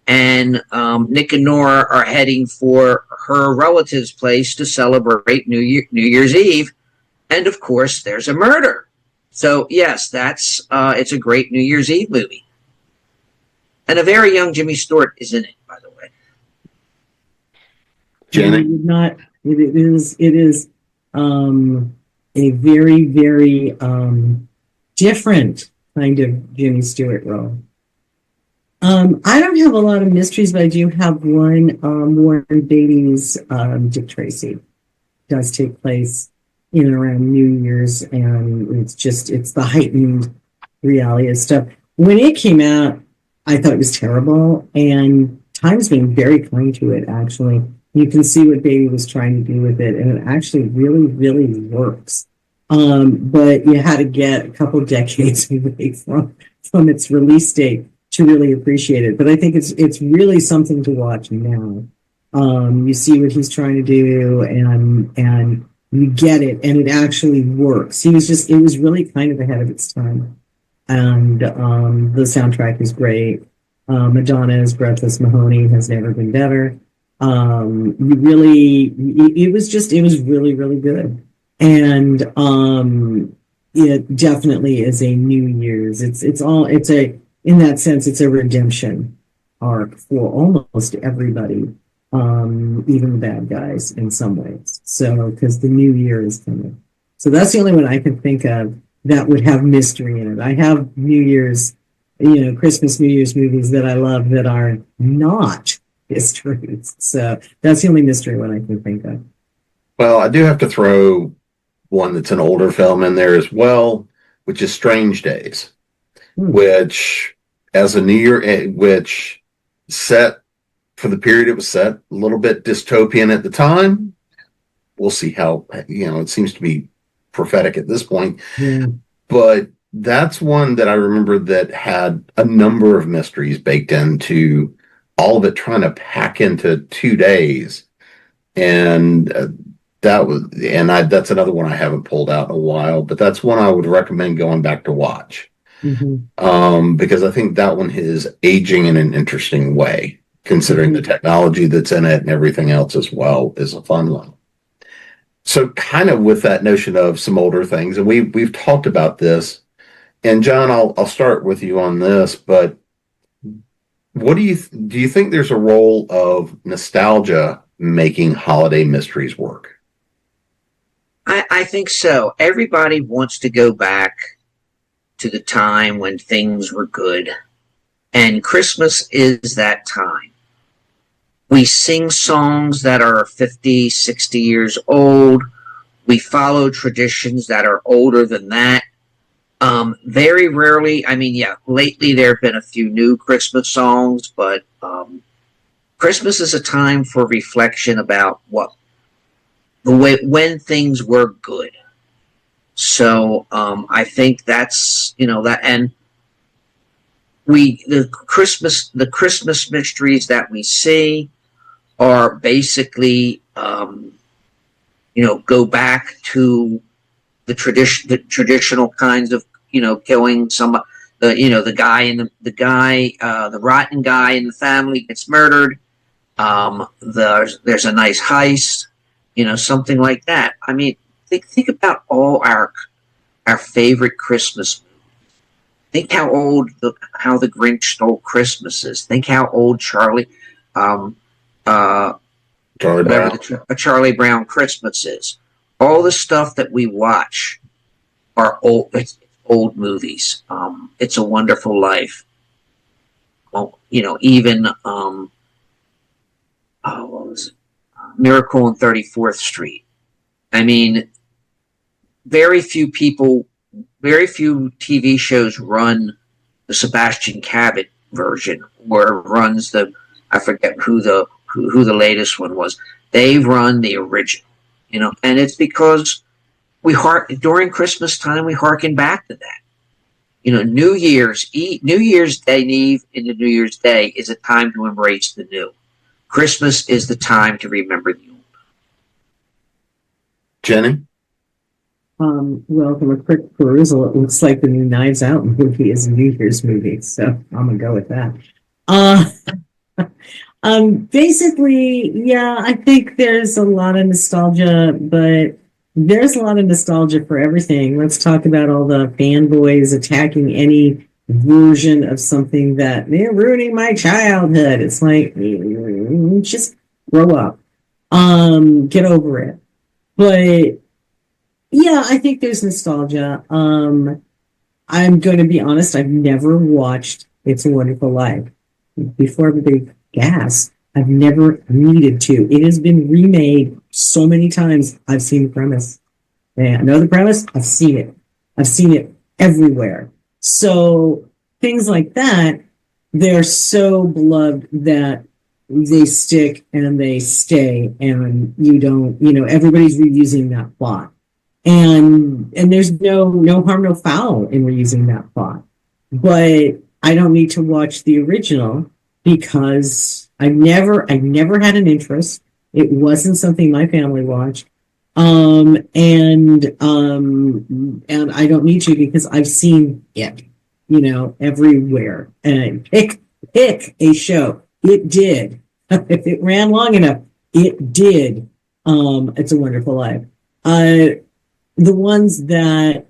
and Nick and Nora are heading for her relative's place to celebrate New Year's Eve, and of course, there's a murder. So yes, it's a great New Year's Eve movie, and a very young Jimmy Stewart is in it, by the way. Janet? It is a very, very different kind of Jimmy Stewart role. I don't have a lot of mysteries, but I do have one. Warren Beatty's Dick Tracy does take place in and around New Year's, and it's the heightened reality of stuff. When it came out, I thought it was terrible, and Time's being very kind to it, actually. You can see what Beatty was trying to do with it, and it actually really, really works. But you had to get a couple decades away from its release date to really appreciate it. But I think it's really something to watch now. You see what he's trying to do, and you get it, and it actually works. It was really kind of ahead of its time. And the soundtrack is great. Madonna's Breathless Mahoney has never been better. It was really, really good. And it definitely is a New Year's. In that sense, it's a redemption arc for almost everybody, even the bad guys in some ways. So, because the new year is coming. So that's the only one I can think of that would have mystery in it. I have New Year's Christmas, New Year's movies that I love that are not mysteries. So that's the only mystery one I can think of. Well, I do have to throw one that's an older film in there as well, which is Strange Days, which as a New Year, which set for the period it was set, a little bit dystopian at the time. We'll see how, it seems to be prophetic at this point. Yeah. But that's one that I remember that had a number of mysteries baked into all of it, trying to pack into 2 days. And that's another one I haven't pulled out in a while, but that's one I would recommend going back to watch. Because I think that one is aging in an interesting way, considering the technology that's in it and everything else as well, is a fun one. So kind of with that notion of some older things, and we've talked about this, and John, I'll start with you on this, but what do you think there's a role of nostalgia making holiday mysteries work? I think so. Everybody wants to go back to the time when things were good, and Christmas is that time. We sing songs that are 50, 60 years old. We follow traditions that are older than that. Very rarely, lately there have been a few new Christmas songs, but Christmas is a time for reflection about when things were good. So I think that's that, and the Christmas mysteries that we see are basically go back to the traditional kinds of killing the rotten guy in the family gets murdered. There's a nice heist, something like that. I mean, think about all our favorite Christmas movies. Think how old how the Grinch Stole Christmas is. Think how old Charlie Brown Christmas is. All the stuff that we watch are old. It's old movies. It's a Wonderful Life. Well, even what was it? Miracle on 34th Street. I mean, very few TV shows run the Sebastian Cabot version, or runs I forget who the latest one was. They run the original, and it's because during Christmas time we harken back to that. New Year's Day Eve into New Year's Day is a time to embrace the new. Christmas is the time to remember the old. Jenny? Well, from a quick perusal, it looks like the new Knives Out movie is a New Year's movie, so I'm gonna go with that. Basically, yeah, I think there's a lot of nostalgia, but there's a lot of nostalgia for everything. Let's talk about all the fanboys attacking any version of something that they're ruining my childhood. It's like, just grow up, get over it. But yeah, I think there's nostalgia. I'm going to be honest, I've never watched It's a Wonderful Life. Before the big gas, I've never needed to. It has been remade so many times. I've seen the premise. Yeah, I know the premise. I've seen it. I've seen it everywhere. So things like that, they're so beloved that they stick and they stay, and everybody's reusing that plot. And there's no harm, no foul in reusing that plot. But I don't need to watch the original because I never had an interest. It wasn't something my family watched. And I don't need to because I've seen it, everywhere. And pick a show. It did. If it ran long enough, it did. It's a Wonderful Life. The ones that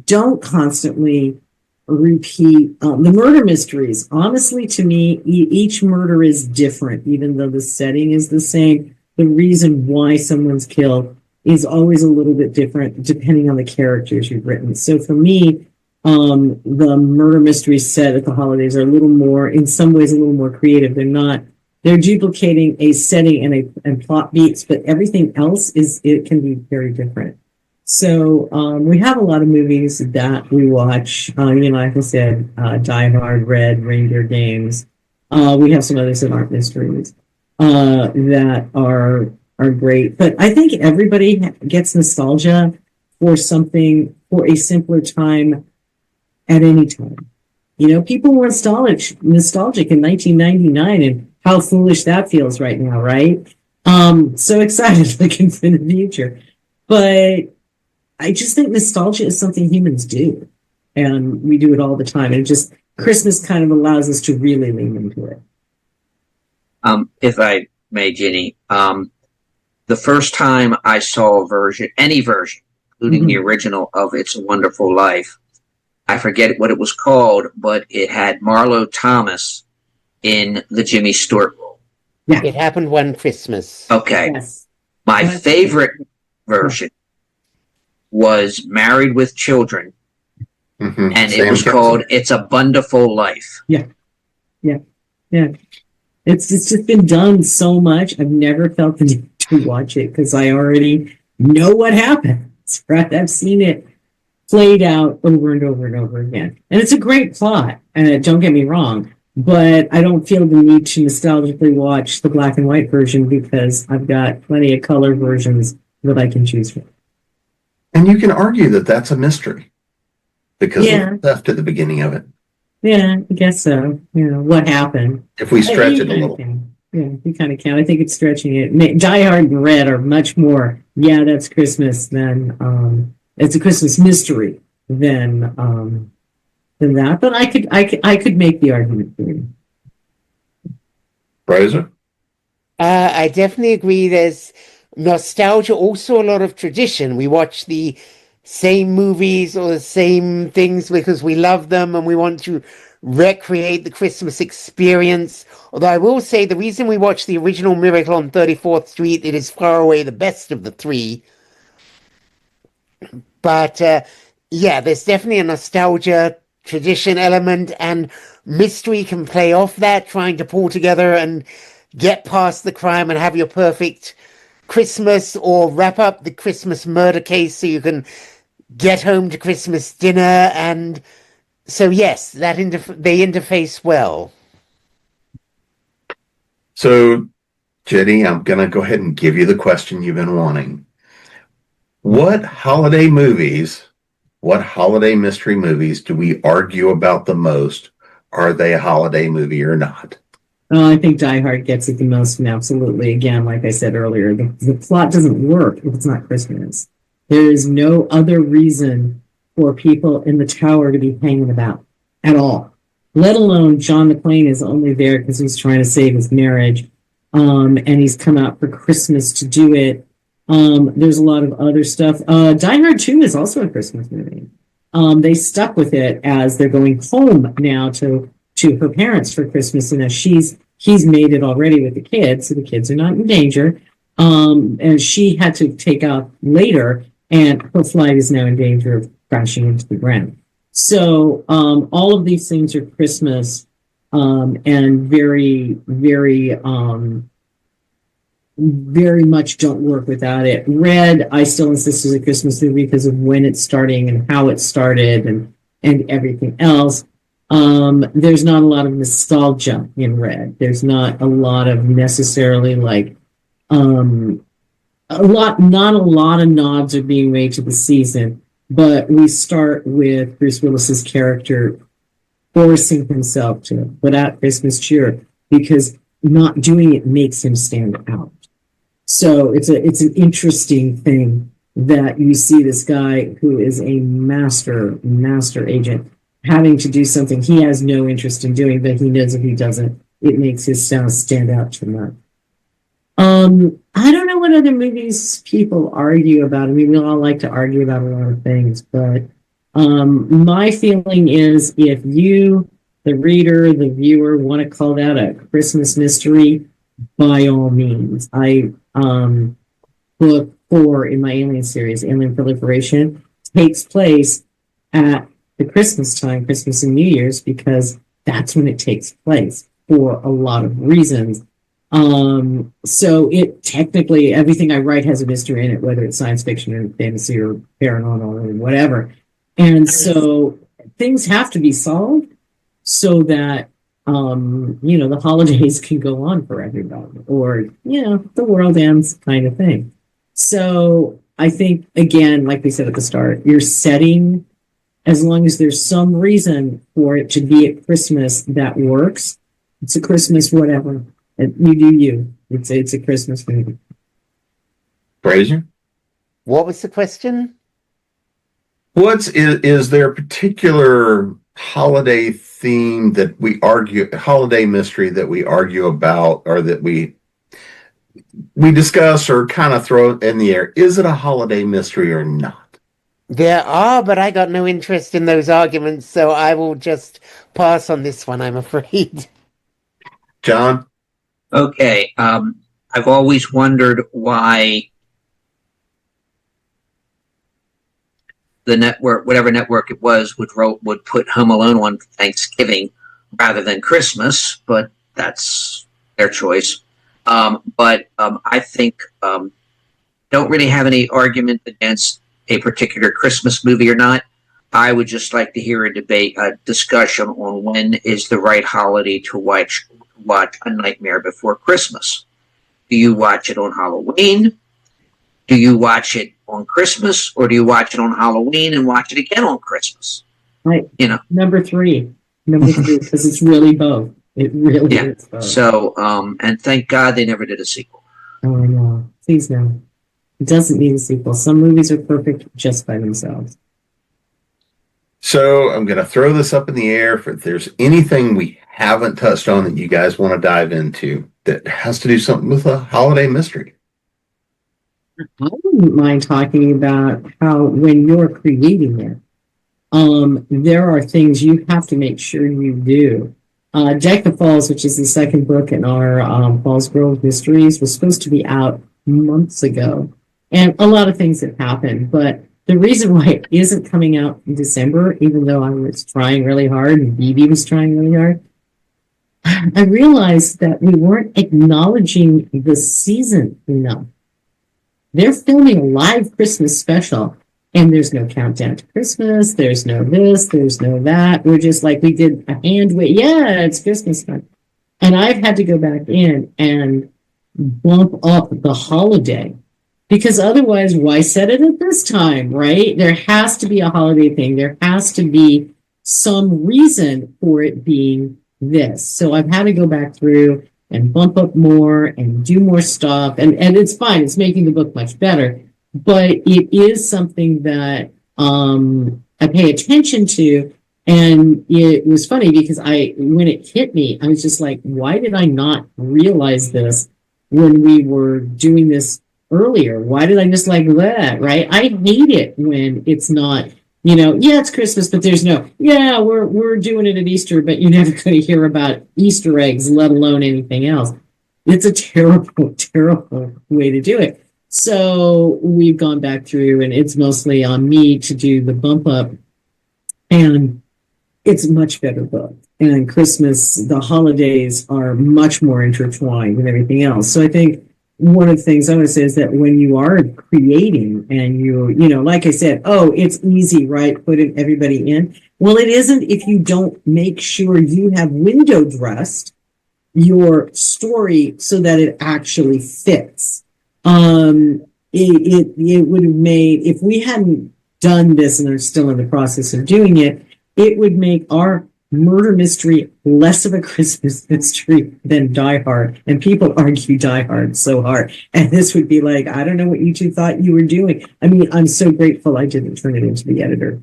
don't constantly repeat, the murder mysteries, honestly, to me, each murder is different, even though the setting is the same. The reason why someone's killed is always a little bit different depending on the characters you've written. So for me, The murder mystery set at the holidays are a little more, in some ways, a little more creative. They're duplicating a setting and plot beats, but everything else it can be very different. So we have a lot of movies that we watch. Like I said, Die Hard, Red, Reindeer Games. We have some others that aren't mysteries that are great. But I think everybody gets nostalgia for something, for a simpler time at any time. People were nostalgic in 1999, and how foolish that feels right now, right? So excited looking for the future. But I just think nostalgia is something humans do, and we do it all the time. And Christmas kind of allows us to really lean into it. If I may, Ginny, the first time I saw any version, including the original of It's a Wonderful Life, I forget what it was called, but it had Marlo Thomas in the Jimmy Stewart role. Yeah. It Happened One Christmas. Okay. Yes. My favorite version was Married with Children, and it was called It's a Wonderful Life. Yeah. It's just been done so much. I've never felt the need to watch it because I already know what happens, right? I've seen it played out over and over and over again. And it's a great plot, and don't get me wrong, but I don't feel the need to nostalgically watch the black and white version because I've got plenty of color versions that I can choose from. And you can argue that that's a mystery because of the theft at the beginning of it. Yeah, I guess so. What happened? If we stretch it a little. Yeah, you kind of can. I think it's stretching it. Die Hard and Red are much more, that's Christmas than, it's a Christmas mystery than that. But I could make the argument for you. Fraser? I definitely agree. There's nostalgia, also a lot of tradition. We watch the same movies or the same things because we love them and we want to recreate the Christmas experience. Although I will say the reason we watch the original Miracle on 34th Street, it is far away the best of the three. But there's definitely a nostalgia tradition element, and mystery can play off that, trying to pull together and get past the crime and have your perfect Christmas, or wrap up the Christmas murder case so you can get home to Christmas dinner. And so yes, they interface well. So Jenny, I'm gonna go ahead and give you the question you've been wanting. What holiday mystery movies do we argue about the most? Are they a holiday movie or not? I think Die Hard gets it the most, and absolutely, again, like I said earlier, the plot doesn't work if it's not Christmas. There is no other reason for people in the tower to be hanging about at all, let alone John McClane is only there because he's trying to save his marriage, and he's come out for Christmas to do it. There's a lot of other stuff. Die Hard 2 is also a Christmas movie. They stuck with it as they're going home now to her parents for Christmas, and as he's made it already with the kids, so the kids are not in danger. And she had to take off later, and her flight is now in danger of crashing into the ground. So all of these things are Christmas, and very, very, very much don't work without it. Red, I still insist, is a Christmas movie because of when it's starting and how it started and everything else. There's not a lot of nostalgia in Red. There's not a lot of necessarily not a lot of nods are being made to the season, but we start with Bruce Willis's character forcing himself to put out Christmas cheer because not doing it makes him stand out. So it's an interesting thing that you see this guy who is a master agent having to do something he has no interest in doing, but he knows if he doesn't, it makes his sound stand out too much. I don't know what other movies people argue about. I mean, we all like to argue about a lot of things, but my feeling is if you, the reader, the viewer, want to call that a Christmas mystery, by all means. Book 4 in my Alien series, Alien Proliferation, takes place at the Christmas time, Christmas and New Year's, because that's when it takes place for a lot of reasons. So it technically, everything I write has a mystery in it, whether it's science fiction or fantasy or paranormal or whatever. And so things have to be solved so that, the holidays can go on for everybody, or, the world ends kind of thing. So I think, again, like we said at the start, you're setting, as long as there's some reason for it to be at Christmas that works, it's a Christmas whatever. You do you. It's a Christmas movie. Fraser? What was the question? Is there a particular holiday theme that we argue, holiday mystery that we argue about, or that we discuss or kind of throw in the air? Is it a holiday mystery or not? There are, but I got no interest in those arguments, so I will just pass on this one, I'm afraid. John? Okay. I've always wondered why the network, whatever network it was, would put Home Alone on Thanksgiving rather than Christmas, but that's their choice. But I think don't really have any argument against a particular Christmas movie or not. I would just like to hear a discussion on when is the right holiday to watch A Nightmare Before Christmas. Do you watch it on Halloween? Do you watch it on Christmas, or do you watch it on Halloween and watch it again on Christmas? Right. Number three, because it's really both. It really is both. So, and thank God they never did a sequel. Oh, no. Please no. It doesn't need a sequel. Some movies are perfect just by themselves. So I'm going to throw this up in the air. If there's anything we haven't touched on that you guys want to dive into that has to do something with a holiday mystery. I wouldn't mind talking about how when you're creating it, there are things you have to make sure you do. Deck the Falls, which is the second book in our Falls Grove Mysteries, was supposed to be out months ago. And a lot of things have happened, but the reason why it isn't coming out in December, even though I was trying really hard and BB was trying really hard, I realized that we weren't acknowledging the season enough. They're filming a live Christmas special, and there's no countdown to Christmas. There's no this, there's no that. We're just like, we did a hand wave. Yeah, it's Christmas time. And I've had to go back in and bump up the holiday, because otherwise, why set it at this time, right? There has to be a holiday thing. There has to be some reason for it being this. So I've had to go back through and bump up more and do more stuff. And it's fine. It's making the book much better. But it is something that I pay attention to. And it was funny because when it hit me, I was just like, why did I not realize this when we were doing this earlier? Why did I just like that, right? I hate it when it's not, it's Christmas, but there's no, we're doing it at Easter, but you're never going to hear about Easter eggs, let alone anything else. It's a terrible, terrible way to do it. So we've gone back through, and it's mostly on me to do the bump up, and it's a much better book. And Christmas, the holidays are much more intertwined with everything else. So I think one of the things I want to say is that when you are creating and like I said, it's easy, right? Putting everybody in. Well, it isn't if you don't make sure you have window dressed your story so that it actually fits. It would have made, if we hadn't done this and are still in the process of doing it, it would make our murder mystery less of a Christmas mystery than Die Hard. And people argue Die Hard so hard. And this would be like, I don't know what you two thought you were doing. I mean, I'm so grateful I didn't turn it into the editor,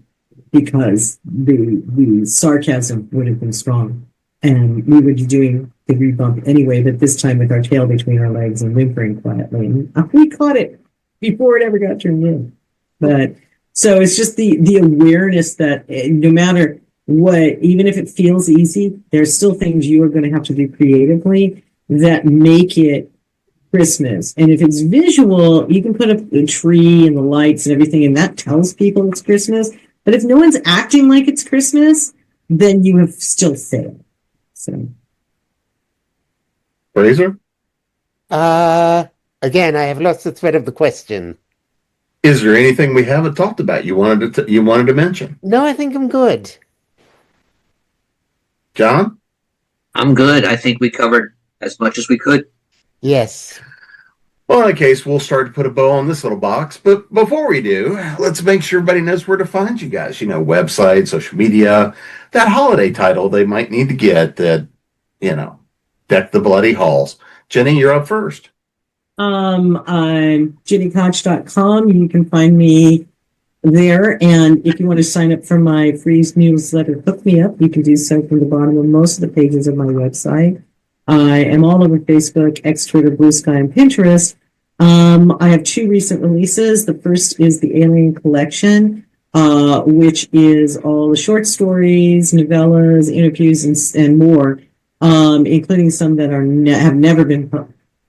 because the sarcasm would have been strong. And we would be doing the rebump anyway, but this time with our tail between our legs and whimpering quietly. And we caught it before it ever got turned in. But so it's just the awareness that no matter what, even if it feels easy, there's still things you are going to have to do creatively that make it Christmas. And if it's visual, you can put up the tree and the lights and everything, and that tells people it's Christmas. But if no one's acting like it's Christmas, then you have still failed. So, Fraser, Again, I have lost the thread of the question. is there anything we haven't talked about you wanted to mention? No, I think I'm good. John? I'm good. I think we covered as much as we could. Yes. Well, in that case, we'll start to put a bow on this little box. But before we do, let's make sure everybody knows where to find you guys. Website, social media, that holiday title they might need to get that, deck the bloody halls. Jenny, you're up first. I'm GiniKoch.com. You can find me there. And if you want to sign up for my free newsletter, Hook Me Up, you can do so from the bottom of most of the pages of my website. I am all over Facebook, X, Twitter, Blue Sky, and Pinterest. I have 2 recent releases. The first is the Alien Collection, which is all the short stories, novellas, interviews, and more, including some that have never been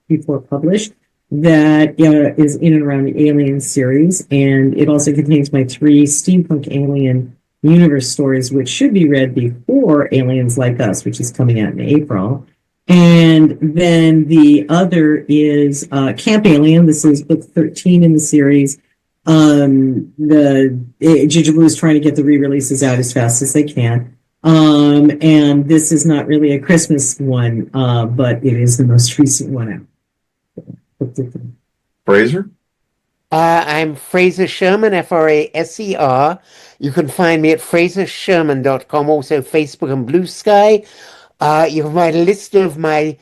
before published. That is in and around the Alien series, and it also contains my 3 steampunk alien universe stories, which should be read before Aliens Like Us, which is coming out in April. And then the other is Camp Alien. This is book 13 in the series. Jujubee is trying to get the re-releases out as fast as they can. And this is not really a Christmas one, but it is the most recent one out. Fraser? I'm Fraser Sherman, Fraser. You can find me at FraserSherman.com, also Facebook and Blue Sky. You can find a list of my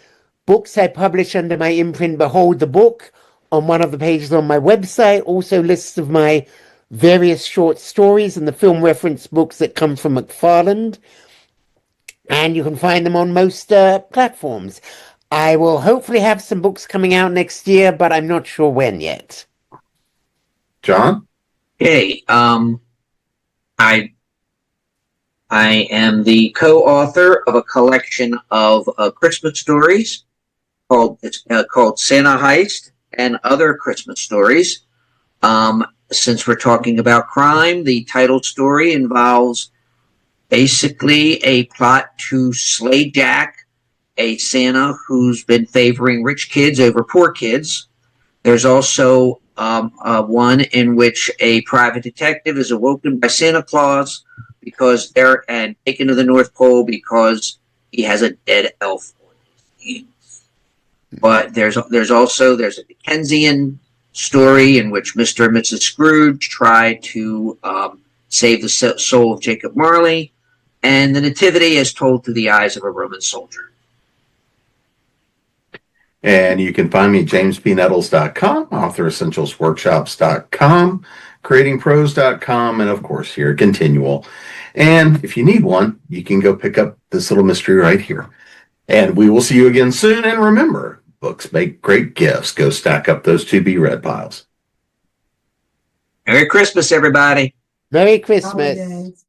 books I publish under my imprint Behold the Book on one of the pages on my website. Also lists of my various short stories and the film reference books that come from McFarland. And you can find them on most platforms. I will hopefully have some books coming out next year, but I'm not sure when yet. John? Hey, I am the co-author of a collection of Christmas stories called Santa Heist and Other Christmas Stories. Since we're talking about crime, the title story involves basically a plot to slay Jack, a Santa who's been favoring rich kids over poor kids. There's also one in which a private detective is awoken by Santa Claus and taken to the North Pole because he has a dead elf on his hands. But there's a Dickensian story in which Mr. and Mrs. Scrooge try to save the soul of Jacob Marley, and the Nativity is told through the eyes of a Roman soldier. And you can find me at jamespnettles.com, authoressentialsworkshops.com, creatingpros.com, and of course here at ConTinual. And if you need one, you can go pick up this little mystery right here. And we will see you again soon. And remember, books make great gifts. Go stack up those to-be-read piles. Merry Christmas, everybody. Merry Christmas. Holidays.